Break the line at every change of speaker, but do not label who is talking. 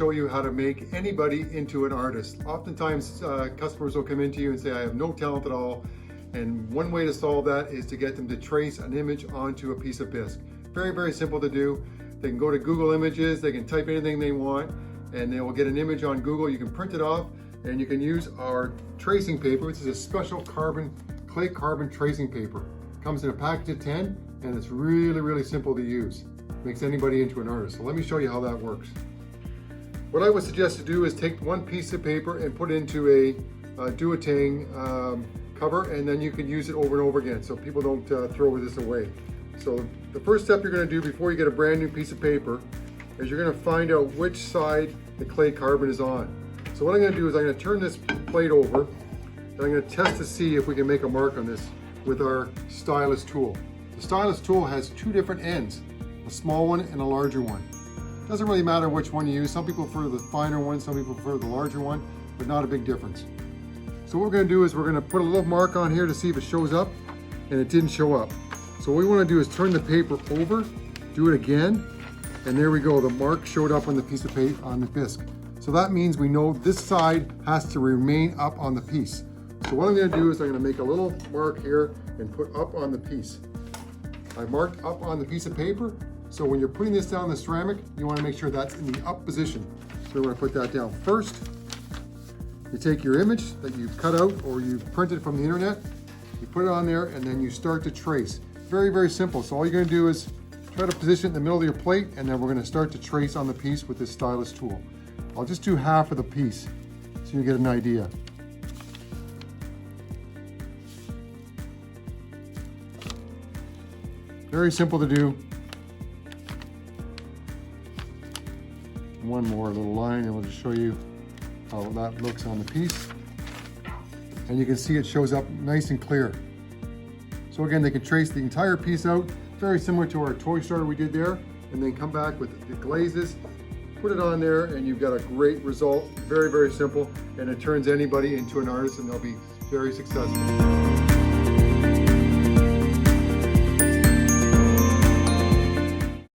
show you how to make anybody into an artist. Oftentimes customers will come into you and say, I have no talent at all. And one way to solve that is to get them to trace an image onto a piece of bisque. Very, very simple to do. They can go to Google Images, they can type anything they want, and they will get an image on Google. You can print it off, and you can use our tracing paper, which is a special clay carbon tracing paper. It comes in a package of 10, and it's really, really simple to use. Makes anybody into an artist. So let me show you how that works. What I would suggest to do is take one piece of paper and put it into a duotang cover, and then you can use it over and over again so people don't throw this away. So the first step you're going to do before you get a brand new piece of paper is you're going to find out which side the clay carbon is on. So what I'm going to do is I'm going to turn this plate over, and I'm going to test to see if we can make a mark on this with our Stylus tool. The Stylus tool has two different ends, a small one and a larger one. Doesn't really matter which one you use. Some people prefer the finer one, some people prefer the larger one, but not a big difference. So what we're going to do is we're going to put a little mark on here to see if it shows up, and it didn't show up. So what we want to do is turn the paper over, do it again, and there we go. The mark showed up on the piece of paper, on the bisque. So that means we know this side has to remain up on the piece. So what I'm going to do is I'm going to make a little mark here and put up on the piece. I marked up on the piece of paper, so when you're putting this down the ceramic, you want to make sure that's in the up position. So we're going to put that down first. You take your image that you've cut out or you've printed from the internet, you put it on there, and then you start to trace. Very, very simple. So all you're going to do is try to position it in the middle of your plate, and then we're going to start to trace on the piece with this Stylus tool. I'll just do half of the piece so you get an idea. Very simple to do. One more little line, and we'll just show you how that looks on the piece. And you can see it shows up nice and clear. So again, they can trace the entire piece out, very similar to our toy starter we did there, and then come back with the glazes, put it on there, and you've got a great result. Very, very simple, and it turns anybody into an artist, and they'll be very successful.